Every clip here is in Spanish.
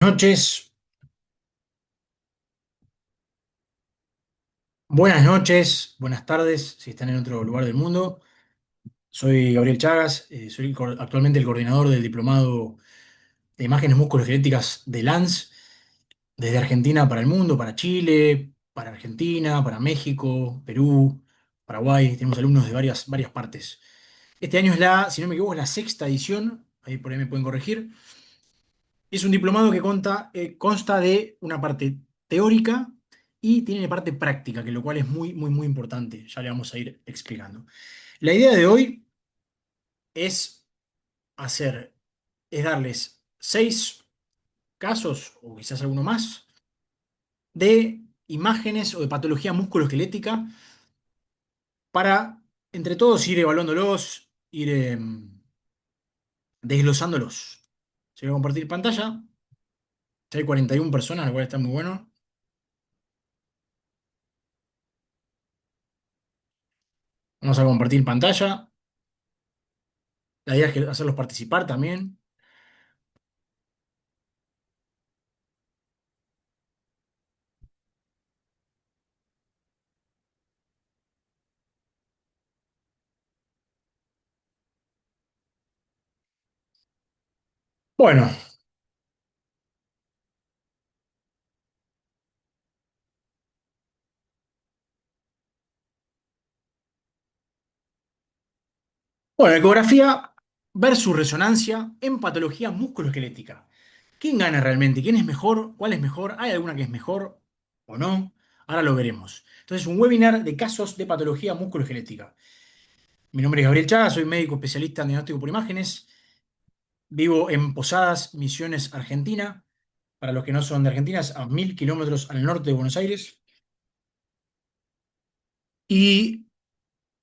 Noches, buenas noches, buenas tardes, si están en otro lugar del mundo. Soy Gabriel Chagas, soy actualmente el coordinador del Diplomado de Imágenes Musculoesqueléticas de LANS, desde Argentina para el mundo, para Chile, para Argentina, para México, Perú, Paraguay. Tenemos alumnos de varias partes. Este año es si no me equivoco, es la sexta edición, ahí por ahí me pueden corregir. Es un diplomado que consta de una parte teórica y tiene parte práctica, que lo cual es muy importante. Ya le vamos a ir explicando. La idea de hoy es hacer, es darles 6 casos, o quizás alguno más, de imágenes o de patología musculoesquelética para, entre todos, ir evaluándolos, ir desglosándolos. Se va a compartir pantalla. Ya hay 41 personas, lo cual está muy bueno. Vamos a compartir pantalla. La idea es hacerlos participar también. Bueno, bueno, ecografía versus resonancia en patología musculoesquelética. ¿Quién gana realmente? ¿Quién es mejor? ¿Cuál es mejor? ¿Hay alguna que es mejor o no? Ahora lo veremos. Entonces, un webinar de casos de patología musculoesquelética. Mi nombre es Gabriel Chaga, soy médico especialista en diagnóstico por imágenes. Vivo en Posadas, Misiones, Argentina. Para los que no son de Argentina, es a 1000 kilómetros al norte de Buenos Aires. Y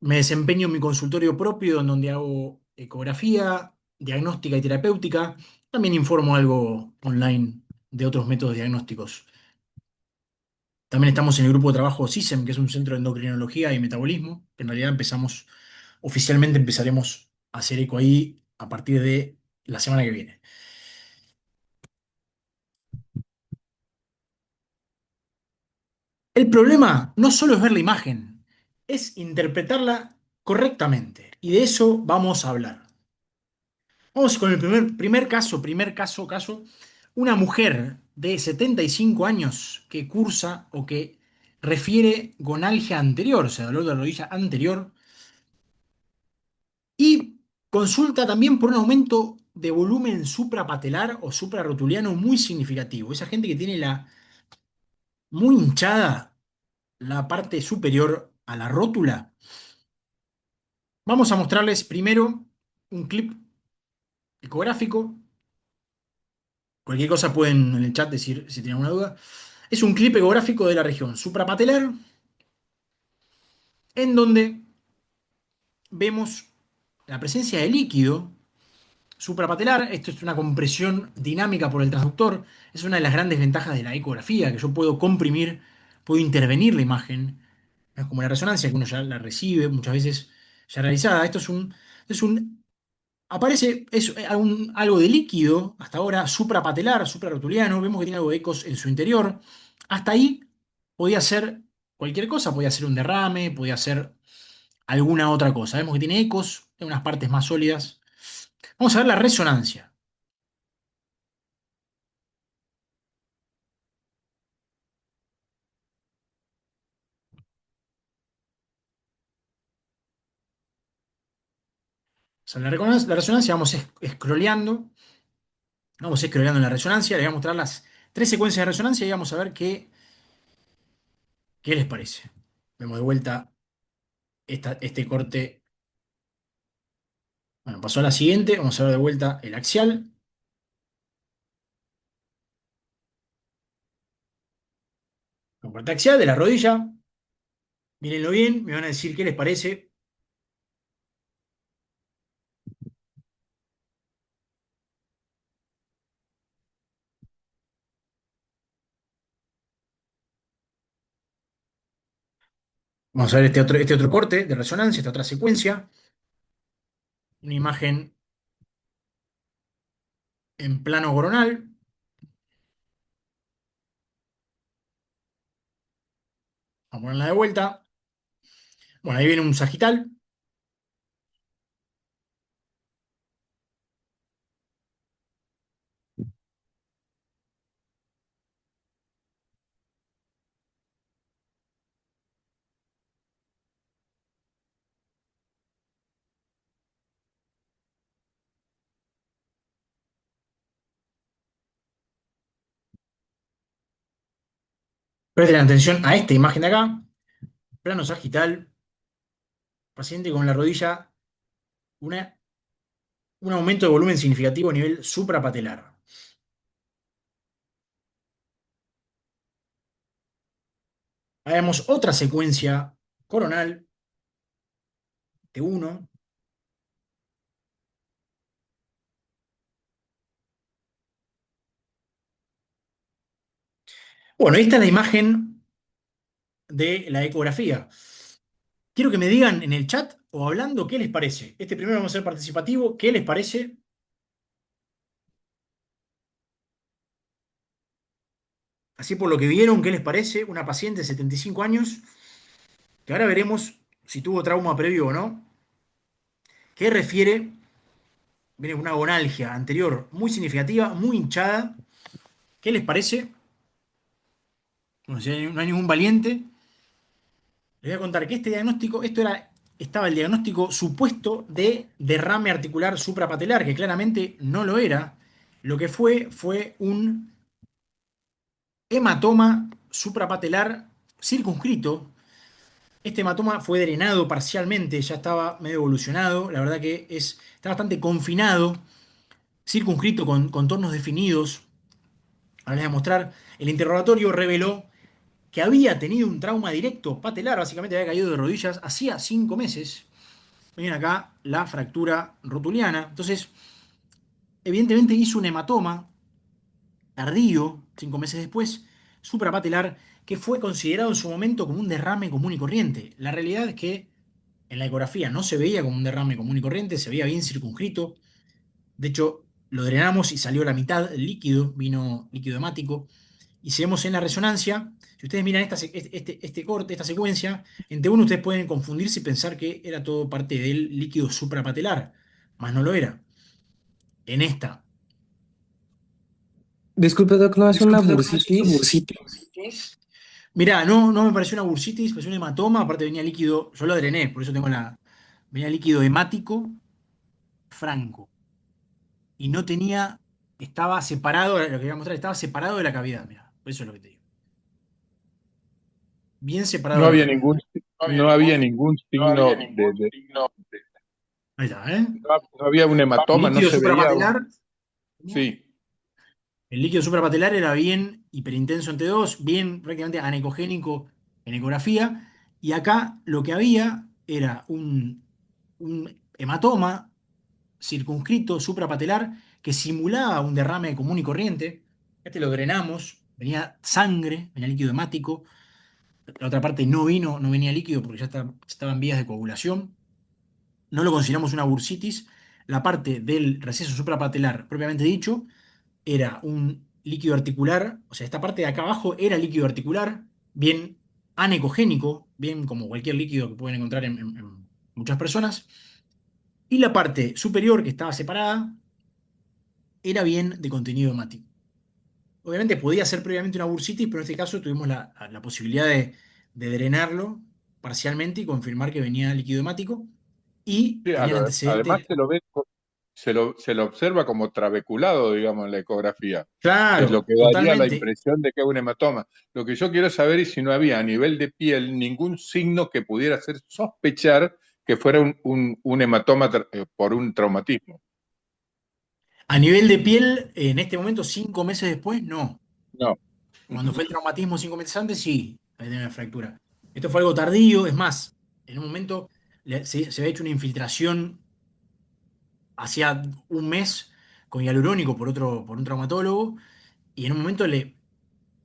me desempeño en mi consultorio propio, en donde hago ecografía, diagnóstica y terapéutica. También informo algo online de otros métodos diagnósticos. También estamos en el grupo de trabajo CISEM, que es un centro de endocrinología y metabolismo, que en realidad oficialmente empezaremos a hacer eco ahí a partir de la semana que viene. El problema no solo es ver la imagen, es interpretarla correctamente. Y de eso vamos a hablar. Vamos con el primer caso. Una mujer de 75 años que cursa o que refiere gonalgia anterior, o sea, dolor de la rodilla anterior, y consulta también por un aumento de volumen suprapatelar o suprarrotuliano muy significativo. Esa gente que tiene muy hinchada la parte superior a la rótula. Vamos a mostrarles primero un clip ecográfico. Cualquier cosa pueden en el chat decir si tienen alguna duda. Es un clip ecográfico de la región suprapatelar, en donde vemos la presencia de líquido suprapatelar. Esto es una compresión dinámica por el transductor. Es una de las grandes ventajas de la ecografía, que yo puedo comprimir, puedo intervenir la imagen. No es como la resonancia, que uno ya la recibe muchas veces ya realizada. Esto es un Aparece algo de líquido, hasta ahora, suprapatelar, suprarrotuliano. Vemos que tiene algo de ecos en su interior. Hasta ahí podía ser cualquier cosa, podía ser un derrame, podía ser alguna otra cosa. Vemos que tiene ecos en unas partes más sólidas. Vamos a ver la resonancia. O sea, la resonancia vamos scrolleando en la resonancia. Les voy a mostrar las 3 secuencias de resonancia y vamos a ver qué les parece. Vemos de vuelta este corte. Bueno, pasó a la siguiente. Vamos a ver de vuelta el axial. El corte axial de la rodilla. Mírenlo bien, me van a decir qué les parece. Vamos a ver este otro corte de resonancia, esta otra secuencia. Una imagen en plano coronal. Vamos a ponerla de vuelta. Bueno, ahí viene un sagital. Presten atención a esta imagen de acá. Plano sagital, paciente con la rodilla, una- un aumento de volumen significativo a nivel suprapatelar. Hagamos otra secuencia coronal de uno. Bueno, esta es la imagen de la ecografía. Quiero que me digan en el chat o hablando qué les parece. Este primero vamos a ser participativo. ¿Qué les parece? Así por lo que vieron, ¿qué les parece? Una paciente de 75 años, que ahora veremos si tuvo trauma previo o no, que refiere, viene con una gonalgia anterior muy significativa, muy hinchada. ¿Qué les parece? Bueno, si no hay ningún valiente, les voy a contar que este diagnóstico, estaba el diagnóstico supuesto de derrame articular suprapatelar, que claramente no lo era. Lo que fue un hematoma suprapatelar circunscrito. Este hematoma fue drenado parcialmente, ya estaba medio evolucionado. La verdad que está bastante confinado, circunscrito con contornos definidos. Ahora les voy a mostrar. El interrogatorio reveló que había tenido un trauma directo patelar, básicamente había caído de rodillas hacía 5 meses. Miren acá la fractura rotuliana. Entonces, evidentemente hizo un hematoma tardío, 5 meses después, suprapatelar, que fue considerado en su momento como un derrame común y corriente. La realidad es que en la ecografía no se veía como un derrame común y corriente, se veía bien circunscrito. De hecho, lo drenamos y salió la mitad líquido, vino líquido hemático. Y si vemos en la resonancia, si ustedes miran este corte, esta secuencia, en T1 ustedes pueden confundirse y pensar que era todo parte del líquido suprapatelar, más no lo era. En esta. Disculpe, Doc, ¿no es una Disculpe, doctor, ¿es una bursitis? bursitis? Mirá, no me pareció una bursitis, pareció un hematoma, aparte venía líquido, yo lo drené, por eso tengo venía líquido hemático franco. Y no tenía, estaba separado, lo que voy a mostrar, estaba separado de la cavidad, mirá, eso es lo que te digo. Bien separado No de la había cavidad. ningún, No había no había ningún, ningún no había signo ningún signo Ahí está, ¿eh? no había un hematoma, no Líquido se veía un, suprapatelar. sí, El líquido suprapatelar era bien hiperintenso en T2, bien prácticamente anecogénico en ecografía. Y acá lo que había era un hematoma circunscrito suprapatelar que simulaba un derrame común y corriente. Este lo drenamos, venía sangre, venía líquido hemático. La otra parte no venía líquido porque estaba en vías de coagulación. No lo consideramos una bursitis. La parte del receso suprapatelar, propiamente dicho, era un líquido articular, o sea, esta parte de acá abajo era líquido articular, bien anecogénico, bien como cualquier líquido que pueden encontrar en muchas personas. Y la parte superior, que estaba separada, era bien de contenido hemático. Obviamente podía ser previamente una bursitis, pero en este caso tuvimos la posibilidad de drenarlo parcialmente y confirmar que venía líquido hemático. Y sí, tenían además antecedentes. se lo observa como trabeculado, digamos, en la ecografía, que es lo Claro, que daría la totalmente. impresión de que es un hematoma. Lo que yo quiero saber es si no había a nivel de piel ningún signo que pudiera hacer sospechar que fuera un hematoma por un traumatismo. A nivel de piel, en este momento, 5 meses después, no. No. Cuando fue el traumatismo 5 meses antes, sí, ahí tenía una fractura. Esto fue algo tardío, es más, en un momento se había hecho una infiltración hacía un mes con hialurónico por un traumatólogo, y en un momento le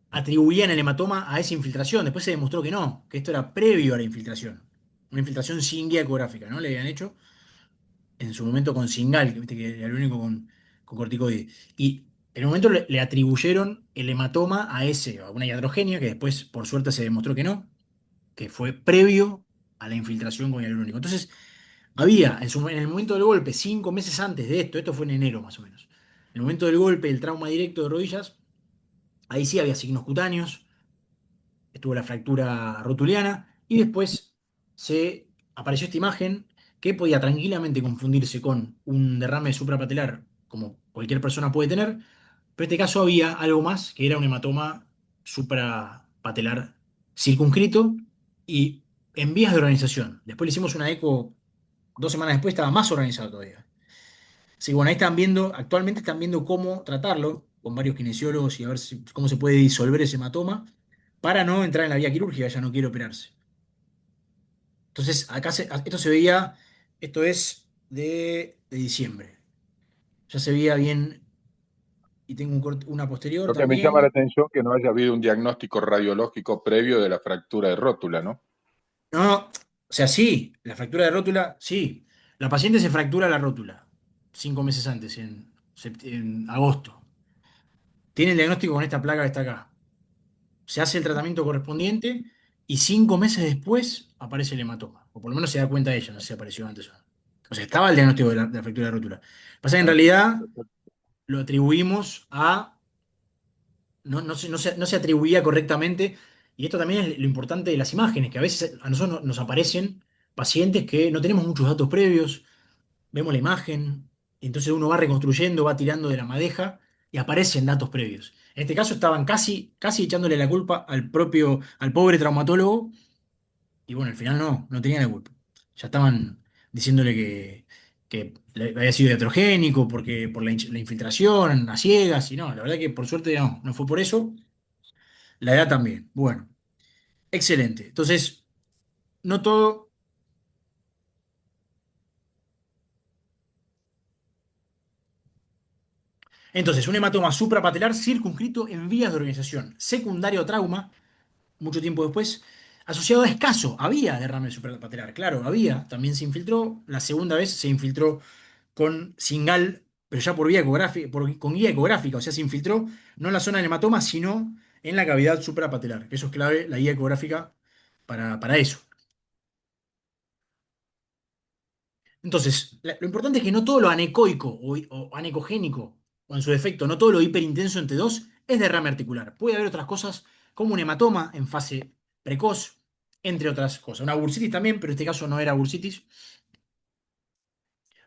atribuían el hematoma a esa infiltración. Después se demostró que no, que esto era previo a la infiltración. Una infiltración sin guía ecográfica, ¿no? Le habían hecho en su momento con Singal, que viste que era el único con corticoide. Y en un momento le atribuyeron el hematoma a una iatrogenia, que después, por suerte, se demostró que no. que fue previo a la infiltración con hialurónico. Entonces, había en el momento del golpe, 5 meses antes de esto fue en enero más o menos, en el momento del golpe, el trauma directo de rodillas, ahí sí había signos cutáneos, estuvo la fractura rotuliana y después se apareció esta imagen que podía tranquilamente confundirse con un derrame suprapatelar, como cualquier persona puede tener, pero en este caso había algo más, que era un hematoma suprapatelar circunscrito y en vías de organización. Después le hicimos una eco 2 semanas después, estaba más organizado todavía. Así que bueno, ahí están viendo, actualmente están viendo cómo tratarlo con varios kinesiólogos y a ver cómo se puede disolver ese hematoma para no entrar en la vía quirúrgica, ya no quiere operarse. Entonces, esto se veía, esto es de diciembre. Ya se veía bien y tengo una posterior Lo que me llama también. la atención es que no haya habido un diagnóstico radiológico previo de la fractura de rótula, ¿no? No, no, o sea, sí, la fractura de rótula, sí. La paciente se fractura la rótula 5 meses antes, en agosto. Tiene el diagnóstico con esta placa que está acá. Se hace el tratamiento correspondiente y 5 meses después aparece el hematoma. O por lo menos se da cuenta ella, no sé si apareció antes o no. O sea, estaba el diagnóstico de la fractura de rótula. Pasa que en Ah, realidad perfecto. lo atribuimos a. No se atribuía correctamente. Y esto también es lo importante de las imágenes, que a veces a nosotros nos aparecen pacientes que no tenemos muchos datos previos, vemos la imagen, y entonces uno va reconstruyendo, va tirando de la madeja y aparecen datos previos. En este caso estaban casi, casi echándole la culpa al pobre traumatólogo, y bueno, al final no tenían la culpa. Ya estaban diciéndole que había sido iatrogénico, porque por la infiltración, a ciegas, y no, la verdad que por suerte no fue por eso. La edad también. Bueno, excelente. Entonces, no todo. Entonces, un hematoma suprapatelar circunscrito en vías de organización, secundario trauma, mucho tiempo después, asociado a escaso. Había derrame suprapatelar, claro, había. También se infiltró. La segunda vez se infiltró con Singal, pero ya por vía ecográfica, con guía ecográfica, o sea, se infiltró no en la zona del hematoma, sino en la cavidad suprapatelar, que eso es clave, la guía ecográfica para eso. Entonces, lo importante es que no todo lo anecoico o anecogénico, o en su defecto, no todo lo hiperintenso en T2 es derrame articular. Puede haber otras cosas, como un hematoma en fase precoz, entre otras cosas. Una bursitis también, pero en este caso no era bursitis.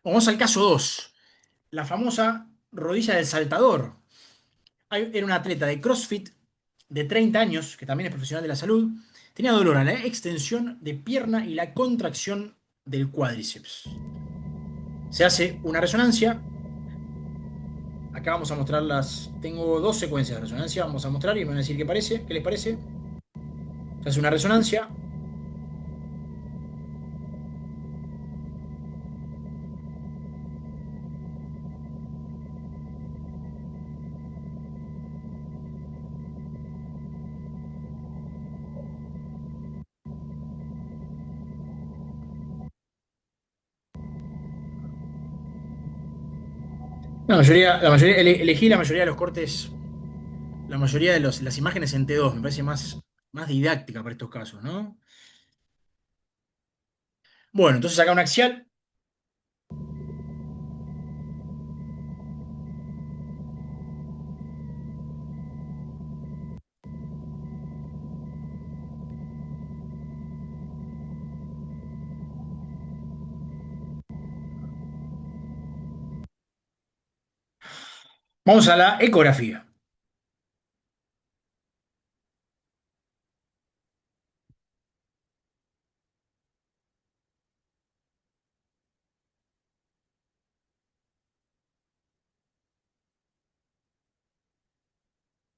Vamos al caso 2, la famosa rodilla del saltador. Era un atleta de CrossFit de 30 años, que también es profesional de la salud. Tenía dolor a la extensión de pierna y la contracción del cuádriceps. Se hace una resonancia. Acá vamos a mostrar Tengo dos secuencias de resonancia. Vamos a mostrar y me van a decir qué les parece. Se hace una resonancia. Elegí la mayoría de los cortes, la mayoría de las imágenes en T2. Me parece más didáctica para estos casos, ¿no? Bueno, entonces acá un axial. Vamos a la ecografía.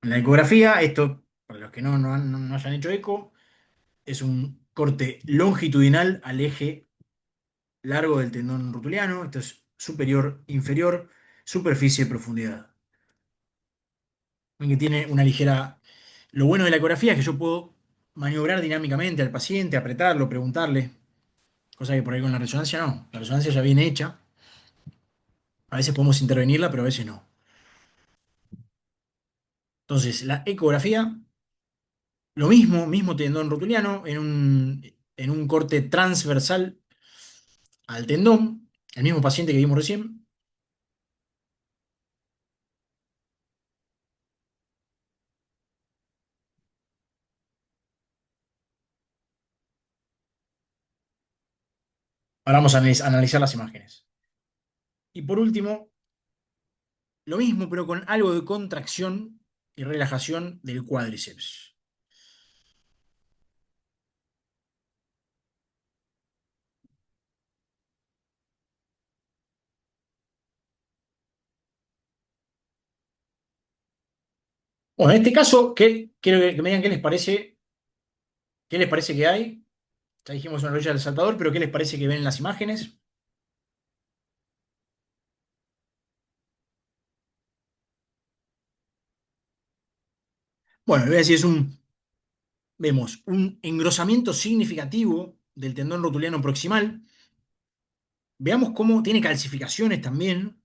En la ecografía, esto, para los que no hayan hecho eco, es un corte longitudinal al eje largo del tendón rotuliano. Esto es superior, inferior, superficie, profundidad. Ven que tiene una ligera. Lo bueno de la ecografía es que yo puedo maniobrar dinámicamente al paciente, apretarlo, preguntarle, cosa que por ahí con la resonancia no. La resonancia ya viene hecha. A veces podemos intervenirla, pero a veces no. Entonces, la ecografía. Lo mismo, mismo tendón rotuliano, en un corte transversal al tendón, el mismo paciente que vimos recién. Ahora vamos a analizar las imágenes. Y por último, lo mismo, pero con algo de contracción y relajación del cuádriceps. Bueno, en este caso, quiero que me digan qué les parece que hay. Ya dijimos una rodilla del saltador, pero ¿qué les parece que ven en las imágenes? Bueno, les voy a decir, vemos un engrosamiento significativo del tendón rotuliano proximal. Veamos cómo tiene calcificaciones también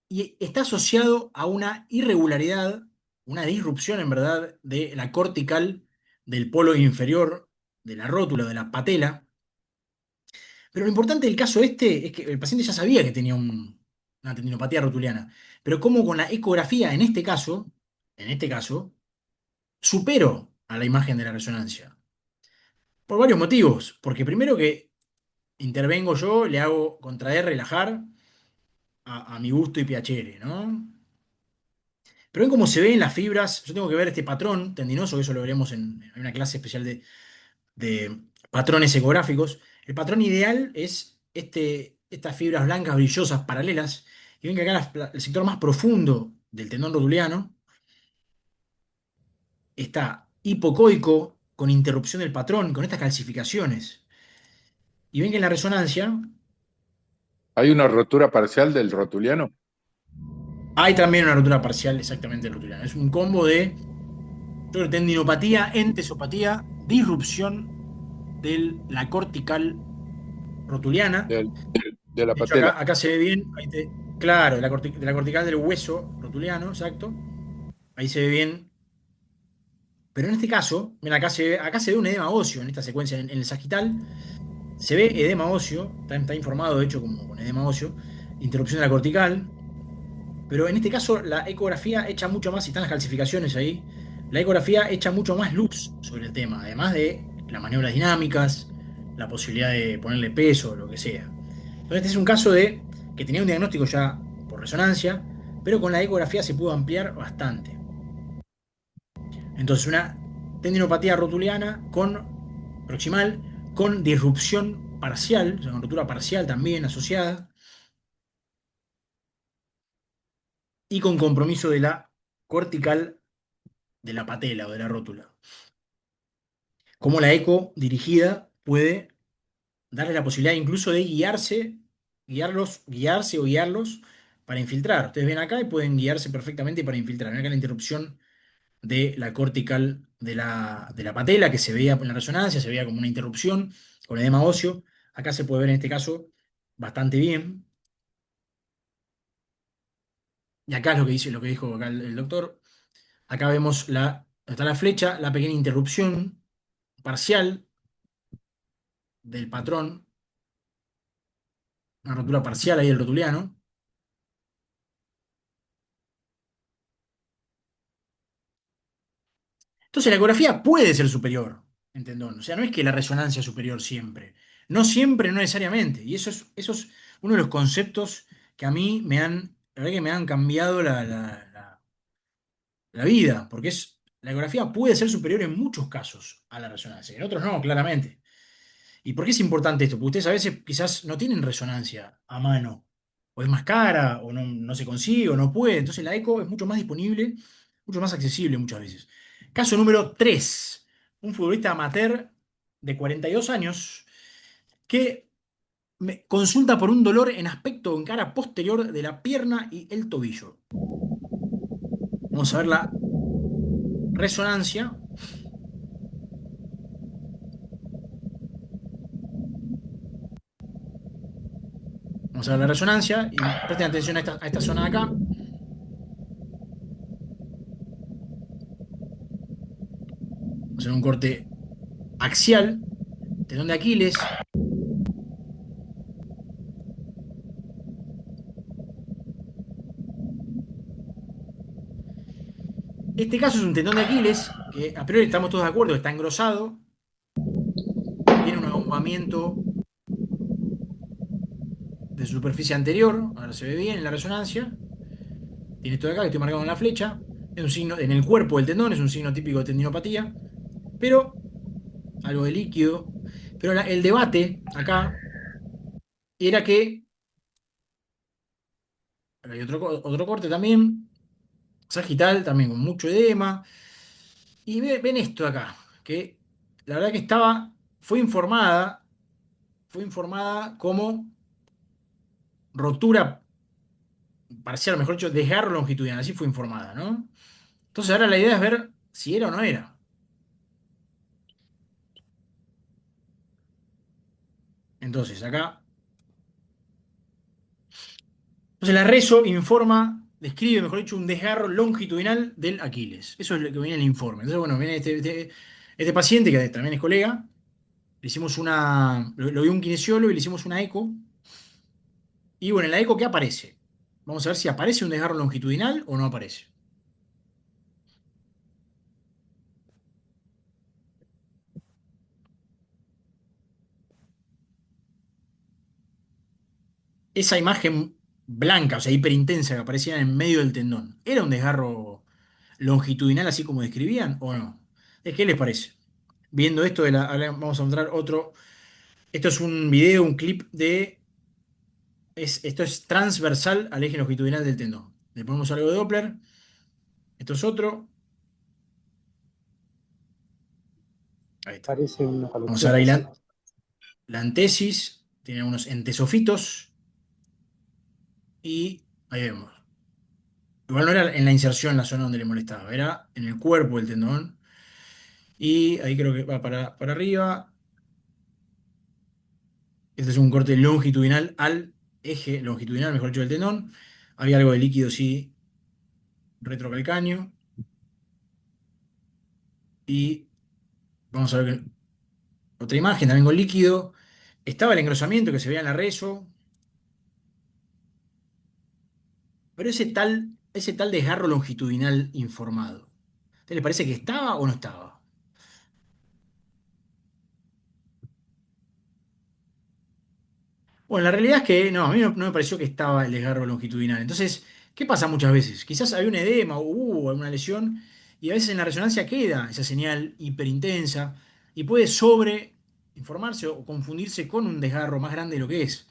y está asociado a una irregularidad, una disrupción en verdad de la cortical del polo inferior de la rótula, de la patela. Pero lo importante del caso este es que el paciente ya sabía que tenía una tendinopatía rotuliana, pero como con la ecografía en este caso, superó a la imagen de la resonancia. Por varios motivos. Porque primero que intervengo yo, le hago contraer, relajar a mi gusto y piacere, ¿no? Pero ven cómo se ven las fibras. Yo tengo que ver este patrón tendinoso, que eso lo veremos en una clase especial de patrones ecográficos. El patrón ideal es estas fibras blancas brillosas paralelas. Y ven que acá el sector más profundo del tendón rotuliano está hipocoico con interrupción del patrón, con estas calcificaciones. Y ven que en la resonancia ¿Hay una rotura parcial del rotuliano? hay también una rotura parcial exactamente del rotuliano. Es un combo de, yo creo, tendinopatía, entesopatía, disrupción de la cortical rotuliana. Del- de la De hecho, patela. acá se ve bien, claro, de la cortical del hueso rotuliano, exacto. Ahí se ve bien. Pero en este caso, mira, acá se ve un edema óseo en esta secuencia, en el sagital. Se ve edema óseo, está informado de hecho como con edema óseo, interrupción de la cortical. Pero en este caso, la ecografía echa mucho más, si están las calcificaciones ahí, la ecografía echa mucho más luz sobre el tema, además de las maniobras dinámicas, la posibilidad de ponerle peso, lo que sea. Entonces, este es un caso de que tenía un diagnóstico ya por resonancia, pero con la ecografía se pudo ampliar bastante. Entonces, una tendinopatía rotuliana con proximal, con disrupción parcial, o sea, con rotura parcial también asociada, y con compromiso de la cortical de la patela o de la rótula. Cómo la eco dirigida puede darle la posibilidad incluso de guiarse o guiarlos para infiltrar. Ustedes ven acá y pueden guiarse perfectamente para infiltrar. Ven acá la interrupción de la cortical de la patela que se veía en la resonancia, se veía como una interrupción con edema óseo. Acá se puede ver en este caso bastante bien. Y acá es lo que dice, lo que dijo acá el doctor. Acá vemos está la flecha, la pequeña interrupción parcial del patrón, una rotura parcial ahí del rotuliano. Entonces la ecografía puede ser superior en tendón. O sea, no es que la resonancia es superior siempre. No siempre, no necesariamente. Y eso es uno de los conceptos que a mí la verdad que me han cambiado la vida. Porque la ecografía puede ser superior en muchos casos a la resonancia. En otros no, claramente. ¿Y por qué es importante esto? Porque ustedes a veces quizás no tienen resonancia a mano, o es más cara, o no se consigue, o no puede. Entonces la eco es mucho más disponible, mucho más accesible muchas veces. Caso número 3, un futbolista amateur de 42 años que me consulta por un dolor en aspecto en cara posterior de la pierna y el tobillo. Vamos a ver la resonancia. Vamos a ver la resonancia y presten atención a esta zona de acá. hacer un corte axial, tendón de Aquiles. Este caso es un tendón de Aquiles, que a priori estamos todos de acuerdo, está engrosado, tiene un ahombamiento de su superficie anterior, ahora se ve bien en la resonancia, tiene esto de acá que estoy marcando en la flecha, es un signo, en el cuerpo del tendón, es un signo típico de tendinopatía, pero algo de líquido. Pero el debate acá era que, hay otro corte también, sagital, también con mucho edema, y ven esto acá, que la verdad que fue informada como rotura parcial, mejor dicho, desgarro longitudinal, así fue informada, ¿no? Entonces ahora la idea es ver si era o no era. Entonces acá, entonces la reso informa, describe, mejor dicho, un desgarro longitudinal del Aquiles. Eso es lo que viene en el informe. Entonces, bueno, viene este paciente que también es colega, le hicimos lo vio un kinesiólogo y le hicimos una eco. Y bueno, en la eco, ¿qué aparece? Vamos a ver si aparece un desgarro longitudinal o no aparece. Esa imagen blanca, o sea, hiperintensa que aparecía en medio del tendón, ¿era un desgarro longitudinal así como describían o no? ¿Qué les parece? Viendo esto ahora vamos a mostrar otro. Esto es un video, un clip esto es transversal al eje longitudinal del tendón. Le ponemos algo de Doppler. Esto es otro. Ahí está. Parece una Vamos a colección ver de ahí cine. la antesis. Tiene unos entesofitos. Y ahí vemos. Igual no era en la inserción, en la zona donde le molestaba, era en el cuerpo del tendón. Y ahí creo que va para arriba. Este es un corte longitudinal al eje longitudinal, mejor dicho, del tendón. Había algo de líquido, sí, retrocalcáneo. Y vamos a ver otra imagen también con líquido. Estaba el engrosamiento que se veía en la reso. Pero ese tal desgarro longitudinal informado. ¿Te le parece que estaba o no estaba? Bueno, la realidad es que no, a mí no me pareció que estaba el desgarro longitudinal. Entonces, ¿qué pasa muchas veces? Quizás había un edema o hubo alguna lesión y a veces en la resonancia queda esa señal hiperintensa y puede sobreinformarse o confundirse con un desgarro más grande de lo que es.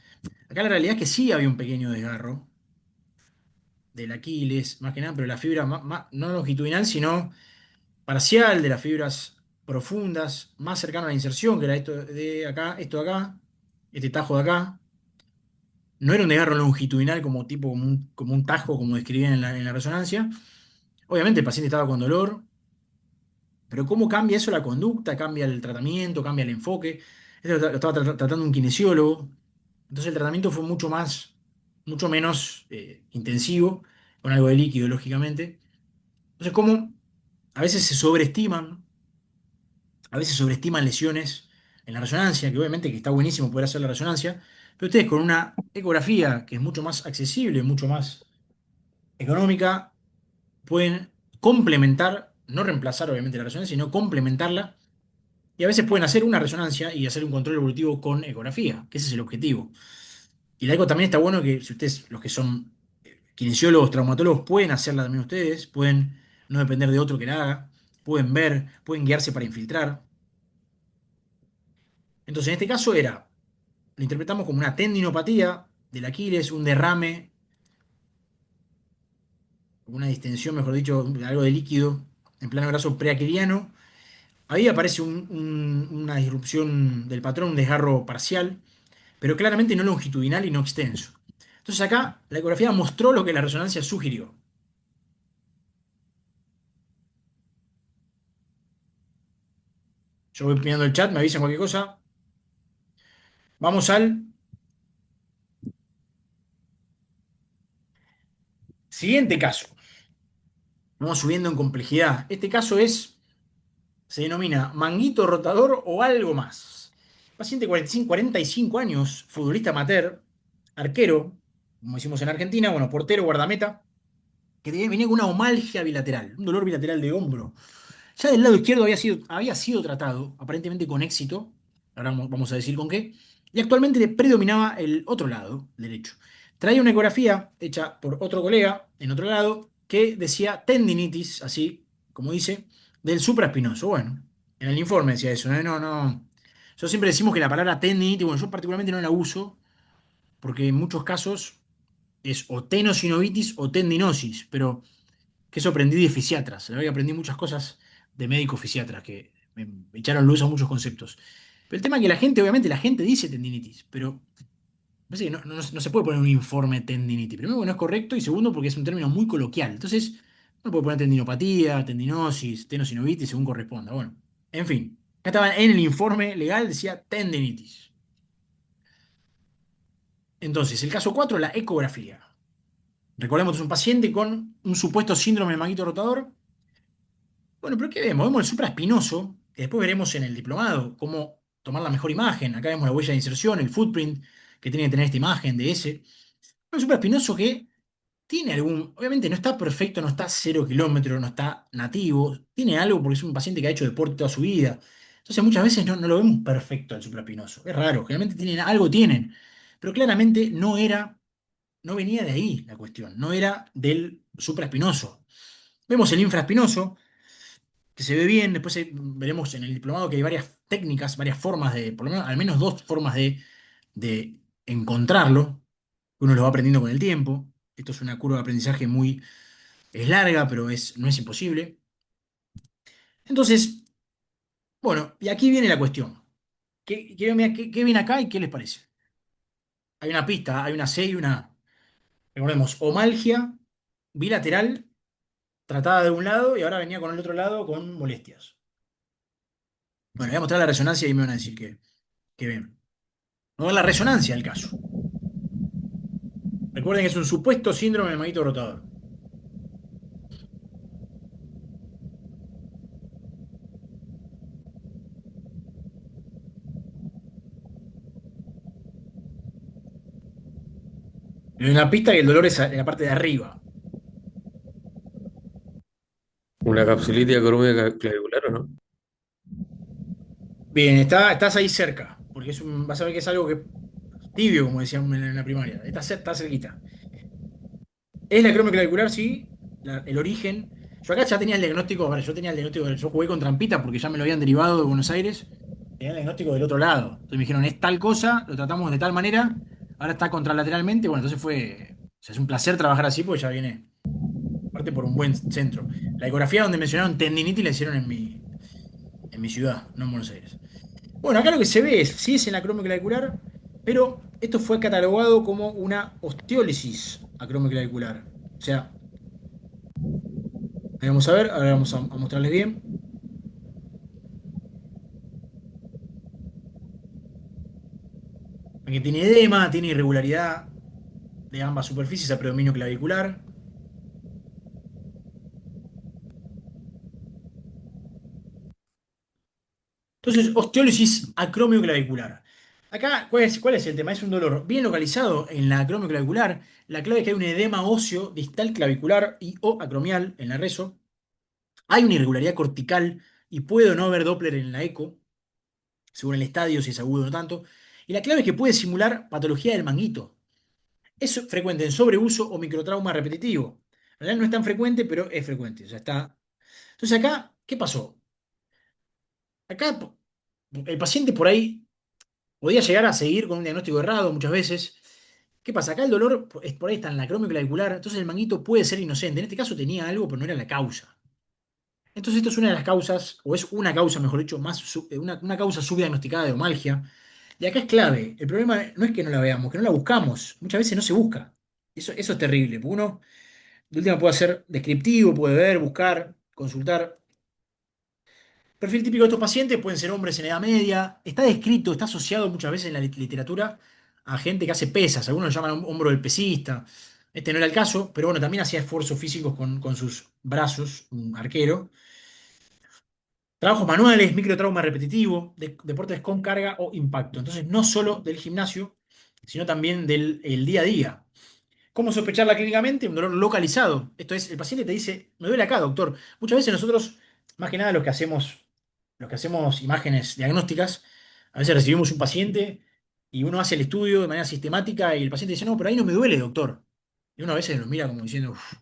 Acá la realidad es que sí había un pequeño desgarro del Aquiles, más que nada, pero la fibra no longitudinal, sino parcial de las fibras profundas, más cercano a la inserción, que era esto de acá, esto de acá, este tajo de acá. No era un desgarro longitudinal como tipo, como un tajo, como describían en la resonancia. Obviamente el paciente estaba con dolor, pero ¿cómo cambia eso la conducta? Cambia el tratamiento, cambia el enfoque. Esto lo estaba tratando un kinesiólogo. Entonces el tratamiento fue mucho menos intensivo, con algo de líquido, lógicamente. Entonces, ¿cómo a veces se sobreestiman, a veces sobreestiman lesiones en la resonancia, que obviamente que está buenísimo poder hacer la resonancia, pero ustedes con una ecografía que es mucho más accesible, mucho más económica, pueden complementar, no reemplazar obviamente la resonancia, sino complementarla. Y a veces pueden hacer una resonancia y hacer un control evolutivo con ecografía, que ese es el objetivo. Y la eco también está bueno que si ustedes, los que son kinesiólogos, traumatólogos, pueden hacerla también ustedes, pueden no depender de otro que la haga, pueden ver, pueden guiarse para infiltrar. Entonces, en este caso lo interpretamos como una tendinopatía del Aquiles, un derrame, una distensión, mejor dicho, algo de líquido en plano graso preaquiliano. Ahí aparece una disrupción del patrón, un desgarro parcial, pero claramente no longitudinal y no extenso. Entonces acá la ecografía mostró lo que la resonancia sugirió. Yo voy mirando el chat, me avisan cualquier cosa. Vamos al siguiente caso. Vamos subiendo en complejidad. Este caso es se denomina manguito rotador o algo más. Paciente 45 años, futbolista amateur, arquero, como decimos en Argentina, bueno, portero, guardameta, que venía con una omalgia bilateral, un dolor bilateral de hombro. Ya del lado izquierdo había sido tratado, aparentemente con éxito, ahora vamos a decir con qué, y actualmente le predominaba el otro lado, derecho. Traía una ecografía hecha por otro colega en otro lado que decía tendinitis, así como dice, del supraespinoso. Bueno, en el informe decía eso, ¿no? No, no. Yo siempre decimos que la palabra tendinitis, bueno, yo particularmente no la uso porque en muchos casos es o tenosinovitis o tendinosis, pero que eso aprendí de fisiatras. La verdad que aprendí muchas cosas de médicos fisiatras que me echaron luz a muchos conceptos. Pero el tema es que la gente, obviamente, la gente dice tendinitis, pero me parece que no se puede poner un informe tendinitis. Primero, porque no es correcto, y segundo, porque es un término muy coloquial. Entonces, no puede poner tendinopatía, tendinosis, tenosinovitis, según corresponda. Bueno, en fin. Acá estaba en el informe legal, decía tendinitis. Entonces, el caso 4, la ecografía. Recordemos que es un paciente con un supuesto síndrome del manguito rotador. Bueno, pero ¿qué vemos? Vemos el supraespinoso, que después veremos en el diplomado cómo tomar la mejor imagen. Acá vemos la huella de inserción, el footprint que tiene que tener esta imagen de ese. Un supraespinoso que tiene algún, obviamente no está perfecto, no está 0 kilómetros, no está nativo, tiene algo porque es un paciente que ha hecho deporte toda su vida. Entonces muchas veces no lo vemos perfecto al supraespinoso. Es raro, generalmente tienen algo tienen, pero claramente no venía de ahí la cuestión, no era del supraespinoso. Vemos el infraespinoso que se ve bien. Después veremos en el diplomado que hay varias técnicas, varias formas de, por lo menos, al menos dos formas de encontrarlo. Uno lo va aprendiendo con el tiempo. Esto es una curva de aprendizaje es larga, pero no es imposible. Entonces, bueno, y aquí viene la cuestión. ¿Qué viene acá y qué les parece? Hay una pista, hay una C y una A. Recordemos, omalgia bilateral tratada de un lado y ahora venía con el otro lado con molestias. Bueno, voy a mostrar la resonancia y me van a decir que ven. No es la resonancia del caso. Recuerden que es un supuesto síndrome del manguito rotador. Hay una pista que el dolor es en la parte de arriba. Una capsulitis acromia clavicular, ¿o no? Bien, estás ahí cerca, porque vas a ver que es algo que tibio, como decíamos en la primaria. Está cerquita. ¿Es la acromioclavicular? Sí. El origen. Yo acá ya tenía el diagnóstico, bueno, yo tenía el diagnóstico, yo jugué con trampita porque ya me lo habían derivado de Buenos Aires. Tenía el diagnóstico del otro lado. Entonces me dijeron, es tal cosa, lo tratamos de tal manera, ahora está contralateralmente. Bueno, entonces o sea, es un placer trabajar así porque ya viene, aparte por un buen centro. La ecografía donde mencionaron tendinitis la hicieron en mi ciudad, no en Buenos Aires. Bueno, acá lo que se ve sí es en la acromioclavicular, pero esto fue catalogado como una osteólisis acromioclavicular. O sea, ahí vamos a ver, ahora vamos a mostrarles bien. Aquí tiene edema, tiene irregularidad de ambas superficies a predominio clavicular. Entonces, osteólisis acromioclavicular. Acá, ¿cuál es el tema? Es un dolor bien localizado en la acromioclavicular. La clave es que hay un edema óseo distal clavicular y o acromial en la reso. Hay una irregularidad cortical y puede o no haber Doppler en la eco, según el estadio, si es agudo o no tanto. Y la clave es que puede simular patología del manguito. Es frecuente en sobreuso o microtrauma repetitivo. En realidad no es tan frecuente, pero es frecuente. O sea, está. Entonces acá, ¿qué pasó? Acá el paciente por ahí podía llegar a seguir con un diagnóstico errado muchas veces. ¿Qué pasa? Acá el dolor por ahí está en la acromioclavicular, entonces el manguito puede ser inocente. En este caso tenía algo, pero no era la causa. Entonces esto es una de las causas, o es una causa, mejor dicho, una causa subdiagnosticada de omalgia. Y acá es clave. El problema no es que no la veamos, que no la buscamos. Muchas veces no se busca. Eso es terrible, porque uno de última puede ser descriptivo, puede ver, buscar, consultar. Perfil típico de estos pacientes pueden ser hombres en edad media. Está descrito, está asociado muchas veces en la literatura a gente que hace pesas. Algunos lo llaman hombro del pesista. Este no era el caso, pero bueno, también hacía esfuerzos físicos con sus brazos, un arquero. Trabajos manuales, microtrauma repetitivo, deportes con carga o impacto. Entonces, no solo del gimnasio, sino también del el día a día. ¿Cómo sospecharla clínicamente? Un dolor localizado. Esto es, el paciente te dice, me duele acá, doctor. Muchas veces nosotros, más que nada los que hacemos imágenes diagnósticas, a veces recibimos un paciente y uno hace el estudio de manera sistemática y el paciente dice, no, pero ahí no me duele, doctor. Y uno a veces lo mira como diciendo, "Uf".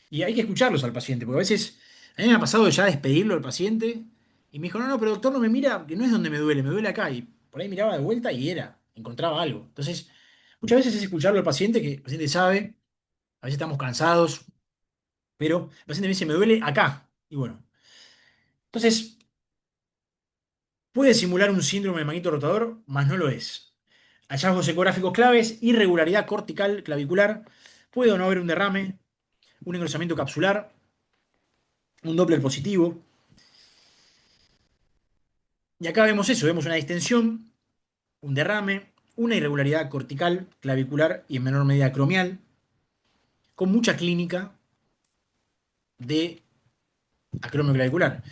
Y hay que escucharlos al paciente, porque a veces, a mí me ha pasado de ya despedirlo al paciente y me dijo, no, no, pero doctor, no me mira, que no es donde me duele acá. Y por ahí miraba de vuelta y encontraba algo. Entonces, muchas veces es escucharlo al paciente, que el paciente sabe, a veces estamos cansados, pero el paciente me dice, me duele acá. Y bueno, entonces puede simular un síndrome de manguito rotador, mas no lo es. Hallazgos ecográficos claves, irregularidad cortical clavicular, puede o no haber un derrame, un engrosamiento capsular, un Doppler positivo. Y acá vemos eso, vemos una distensión, un derrame, una irregularidad cortical, clavicular y en menor medida acromial, con mucha clínica de acromio clavicular.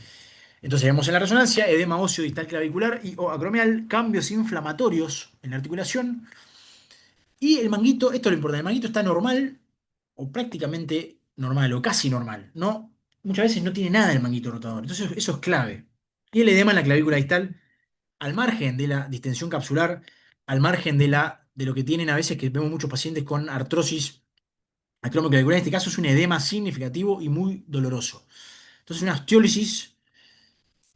Entonces vemos en la resonancia edema óseo distal clavicular y o acromial, cambios inflamatorios en la articulación y el manguito, esto es lo importante, el manguito está normal o prácticamente normal o casi normal, ¿no? Muchas veces no tiene nada el manguito rotador, entonces eso es clave. Y el edema en la clavícula distal, al margen de la distensión capsular, al margen de lo que tienen a veces que vemos muchos pacientes con artrosis acromioclavicular, en este caso es un edema significativo y muy doloroso. Entonces una osteólisis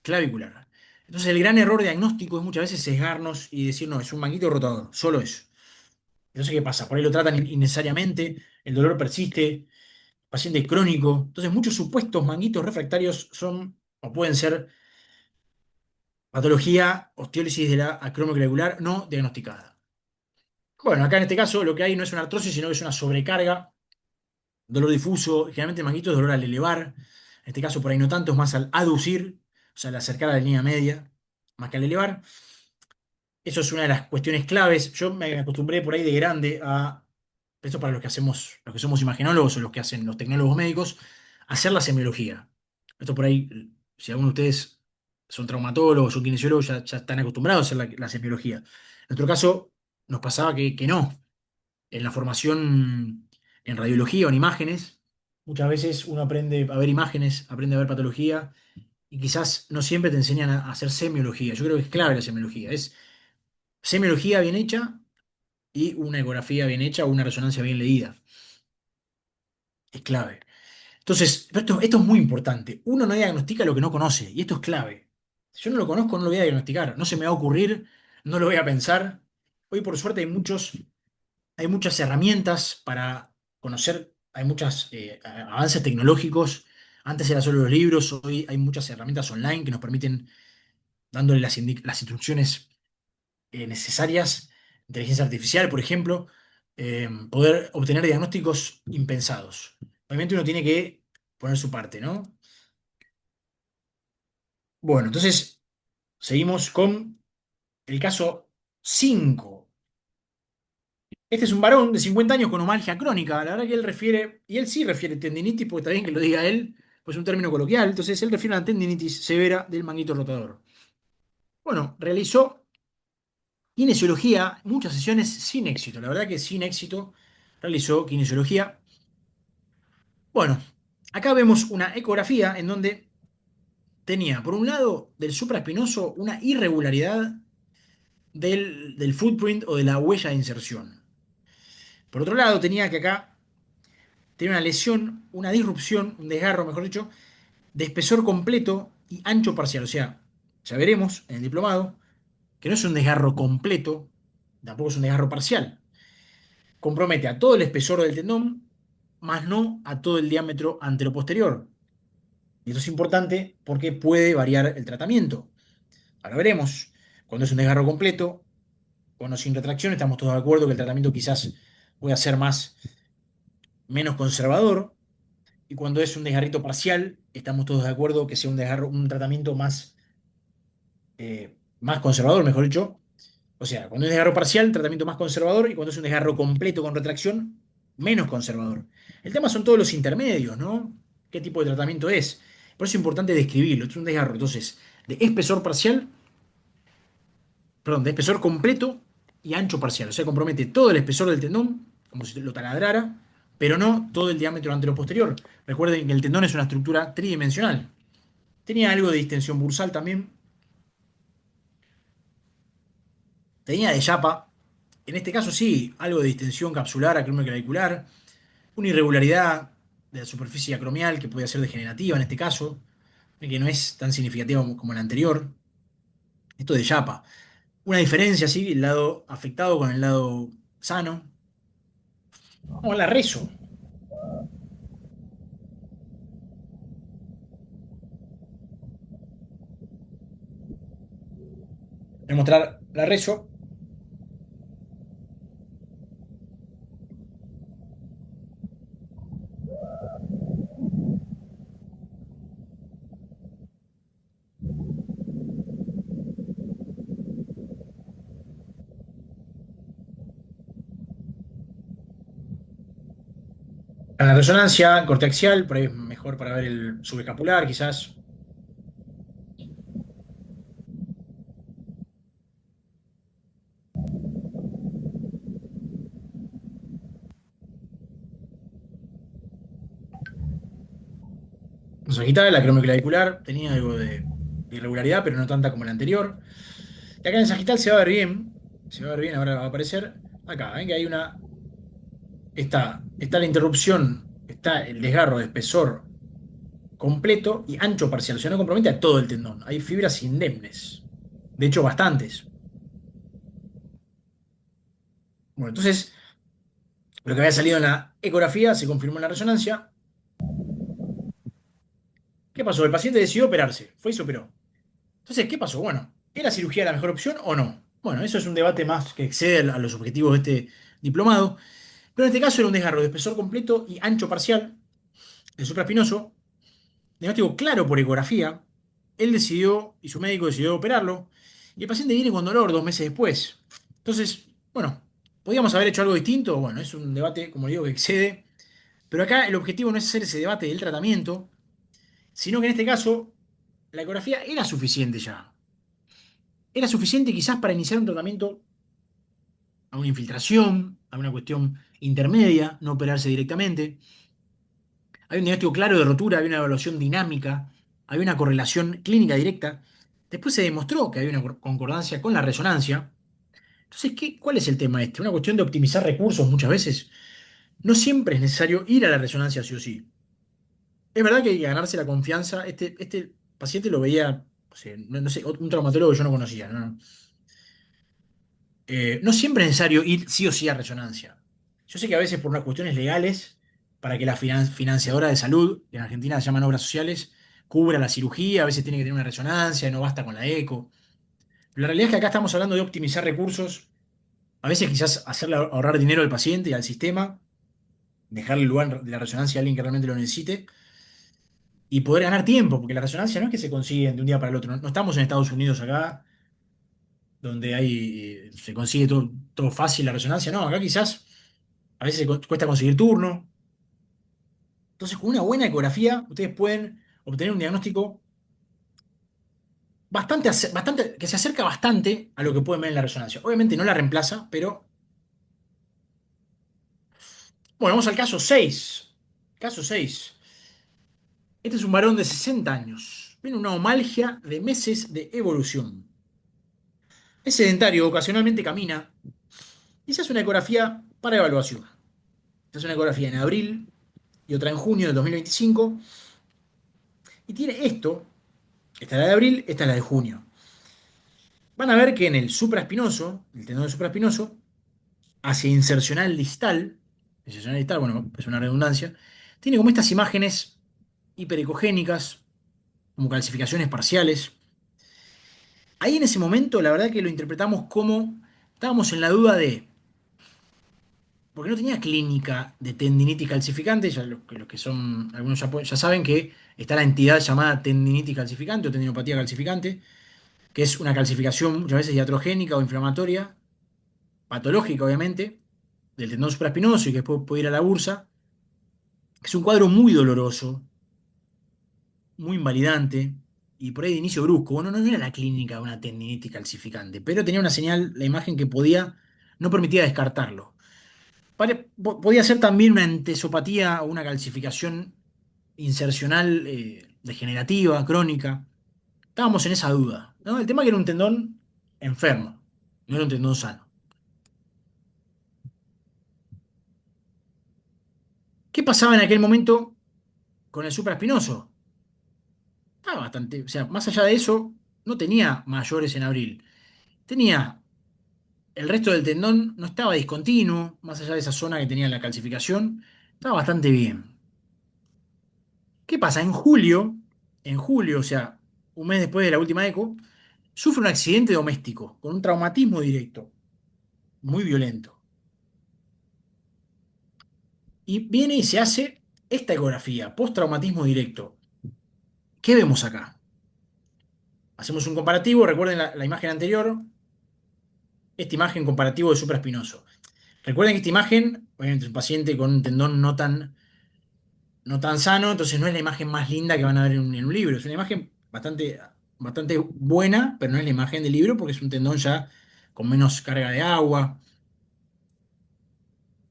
clavicular. Entonces el gran error diagnóstico es muchas veces sesgarnos y decir, no, es un manguito rotador, solo eso. Entonces, ¿qué pasa? Por ahí lo tratan innecesariamente, el dolor persiste, paciente crónico. Entonces, muchos supuestos manguitos refractarios son o pueden ser patología, osteólisis de la acromioclavicular no diagnosticada. Bueno, acá en este caso lo que hay no es una artrosis, sino que es una sobrecarga, dolor difuso. Generalmente el manguito es dolor al elevar. En este caso, por ahí no tanto, es más al aducir, o sea, al acercar a la línea media, más que al elevar. Eso es una de las cuestiones claves. Yo me acostumbré por ahí de grande a, esto para los que hacemos, los que somos imagenólogos o los que hacen los tecnólogos médicos, hacer la semiología. Esto por ahí, si alguno de ustedes son traumatólogos o kinesiólogos, ya están acostumbrados a hacer la semiología. En nuestro caso, nos pasaba que no. En la formación en radiología o en imágenes, muchas veces uno aprende a ver imágenes, aprende a ver patología, y quizás no siempre te enseñan a hacer semiología. Yo creo que es clave la semiología. Es semiología bien hecha y una ecografía bien hecha o una resonancia bien leída. Es clave. Entonces, pero esto es muy importante. Uno no diagnostica lo que no conoce, y esto es clave. Si yo no lo conozco, no lo voy a diagnosticar. No se me va a ocurrir, no lo voy a pensar. Hoy, por suerte, hay muchas herramientas para conocer, hay muchos avances tecnológicos. Antes era solo los libros, hoy hay muchas herramientas online que nos permiten, dándole las instrucciones necesarias, inteligencia artificial, por ejemplo, poder obtener diagnósticos impensados. Obviamente uno tiene que poner su parte, ¿no? Bueno, entonces seguimos con el caso 5. Este es un varón de 50 años con omalgia crónica. La verdad que él refiere, y él sí refiere tendinitis, porque está bien que lo diga él, pues es un término coloquial. Entonces él refiere a la tendinitis severa del manguito rotador. Bueno, realizó kinesiología, muchas sesiones sin éxito. La verdad que sin éxito realizó kinesiología. Bueno, acá vemos una ecografía en donde tenía, por un lado, del supraespinoso una irregularidad del footprint o de la huella de inserción. Por otro lado, tenía que acá tenía una lesión, una disrupción, un desgarro, mejor dicho, de espesor completo y ancho parcial. O sea, ya veremos en el diplomado que no es un desgarro completo, tampoco es un desgarro parcial. Compromete a todo el espesor del tendón, más no a todo el diámetro anteroposterior. Y esto es importante porque puede variar el tratamiento. Ahora veremos. Cuando es un desgarro completo, con o sin retracción, estamos todos de acuerdo que el tratamiento quizás pueda ser menos conservador. Y cuando es un desgarrito parcial, estamos todos de acuerdo que sea un tratamiento más conservador, mejor dicho. O sea, cuando es un desgarro parcial, tratamiento más conservador, y cuando es un desgarro completo con retracción, menos conservador. El tema son todos los intermedios, ¿no? ¿Qué tipo de tratamiento es? Por eso es importante describirlo. Es un desgarro, entonces, de espesor parcial, perdón, de espesor completo y ancho parcial. O sea, compromete todo el espesor del tendón, como si lo taladrara, pero no todo el diámetro anterior-posterior. Recuerden que el tendón es una estructura tridimensional. Tenía algo de distensión bursal también, tenía de yapa, en este caso sí, algo de distensión capsular, acromioclavicular, una irregularidad de la superficie acromial que puede ser degenerativa en este caso, que no es tan significativa como la anterior. Esto de yapa. Una diferencia, sí, el lado afectado con el lado sano. Vamos a la rezo. Voy a mostrar la rezo. En la resonancia corteaxial, por ahí es mejor para ver el subescapular, quizás. En sagital, la acromioclavicular tenía algo de irregularidad, pero no tanta como la anterior. Y acá en sagital se va a ver bien. Se va a ver bien, ahora va a aparecer. Acá, ven que hay una. Está la interrupción, está el desgarro de espesor completo y ancho parcial. O sea, no compromete a todo el tendón. Hay fibras indemnes. De hecho, bastantes. Bueno, entonces, lo que había salido en la ecografía se confirmó en la resonancia. ¿Qué pasó? El paciente decidió operarse. Fue y se operó. Entonces, ¿qué pasó? Bueno, ¿era cirugía la mejor opción o no? Bueno, eso es un debate más que excede a los objetivos de este diplomado. Pero en este caso era un desgarro de espesor completo y ancho parcial del supraespinoso, diagnóstico claro por ecografía. Él decidió, y su médico decidió operarlo, y el paciente viene con dolor 2 meses después. Entonces, bueno, ¿podíamos haber hecho algo distinto? Bueno, es un debate, como digo, que excede. Pero acá el objetivo no es hacer ese debate del tratamiento, sino que en este caso la ecografía era suficiente ya. Era suficiente quizás para iniciar un tratamiento a una infiltración, a una cuestión intermedia, no operarse directamente. Hay un diagnóstico claro de rotura, hay una evaluación dinámica, hay una correlación clínica directa. Después se demostró que hay una concordancia con la resonancia. Entonces, ¿cuál es el tema este? Una cuestión de optimizar recursos muchas veces. No siempre es necesario ir a la resonancia sí o sí. Es verdad que hay que ganarse la confianza. Este paciente lo veía, o sea, no sé, un traumatólogo que yo no conocía, ¿no? No siempre es necesario ir sí o sí a resonancia. Yo sé que a veces por unas cuestiones legales, para que la financiadora de salud, que en Argentina se llaman obras sociales, cubra la cirugía, a veces tiene que tener una resonancia, no basta con la eco. Pero la realidad es que acá estamos hablando de optimizar recursos, a veces quizás hacerle ahorrar dinero al paciente y al sistema, dejarle el lugar de la resonancia a alguien que realmente lo necesite, y poder ganar tiempo, porque la resonancia no es que se consigue de un día para el otro. No estamos en Estados Unidos acá, donde se consigue todo fácil la resonancia. No, acá quizás a veces cuesta conseguir turno. Entonces, con una buena ecografía, ustedes pueden obtener un diagnóstico que se acerca bastante a lo que pueden ver en la resonancia. Obviamente no la reemplaza, pero. Bueno, vamos al caso 6. Caso 6. Este es un varón de 60 años. Tiene una omalgia de meses de evolución. Es sedentario, ocasionalmente camina y se hace una ecografía para evaluación. Se hace una ecografía en abril y otra en junio del 2025. Y tiene esto, esta es la de abril, esta es la de junio. Van a ver que en el supraespinoso, el tendón supraespinoso, hacia insercional distal, bueno, es una redundancia, tiene como estas imágenes hiperecogénicas, como calcificaciones parciales. Ahí en ese momento, la verdad que lo interpretamos como, estábamos en la duda de, porque no tenía clínica de tendinitis calcificante, ya los que son, algunos ya saben que está la entidad llamada tendinitis calcificante o tendinopatía calcificante, que es una calcificación muchas veces iatrogénica o inflamatoria, patológica obviamente, del tendón supraespinoso y que después puede ir a la bursa. Es un cuadro muy doloroso, muy invalidante y por ahí de inicio brusco. Bueno, no era la clínica de una tendinitis calcificante, pero tenía una señal, la imagen que podía, no permitía descartarlo. Podía ser también una entesopatía o una calcificación insercional degenerativa, crónica. Estábamos en esa duda, ¿no? El tema es que era un tendón enfermo, no era un tendón sano. ¿Qué pasaba en aquel momento con el supraespinoso? Estaba bastante, o sea, más allá de eso, no tenía mayores en abril. Tenía el resto del tendón, no estaba discontinuo, más allá de esa zona que tenía la calcificación, estaba bastante bien. ¿Qué pasa? En julio, o sea, un mes después de la última eco, sufre un accidente doméstico con un traumatismo directo, muy violento. Y viene y se hace esta ecografía, post-traumatismo directo. ¿Qué vemos acá? Hacemos un comparativo, recuerden la imagen anterior, esta imagen comparativo de supraespinoso. Recuerden que esta imagen, obviamente, es un paciente con un tendón no tan sano, entonces no es la imagen más linda que van a ver en un libro. Es una imagen bastante buena, pero no es la imagen del libro porque es un tendón ya con menos carga de agua.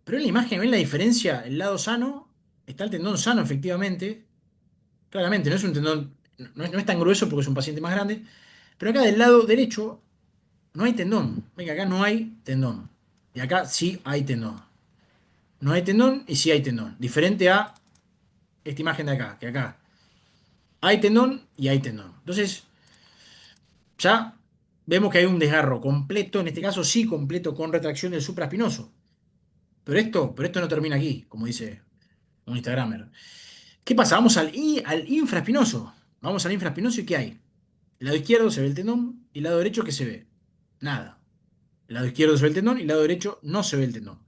Pero en la imagen, ¿ven la diferencia? El lado sano, está el tendón sano efectivamente. Claramente, no es un tendón, no es tan grueso porque es un paciente más grande. Pero acá del lado derecho no hay tendón. Venga, acá no hay tendón. Y acá sí hay tendón. No hay tendón y sí hay tendón. Diferente a esta imagen de acá, que acá hay tendón y hay tendón. Entonces, ya vemos que hay un desgarro completo, en este caso sí completo con retracción del supraespinoso. Pero esto no termina aquí, como dice un Instagramer. ¿Qué pasa? Vamos al infraespinoso. Vamos al infraespinoso y ¿qué hay? El lado izquierdo se ve el tendón y el lado derecho ¿qué se ve? Nada. El lado izquierdo se ve el tendón y el lado derecho no se ve el tendón.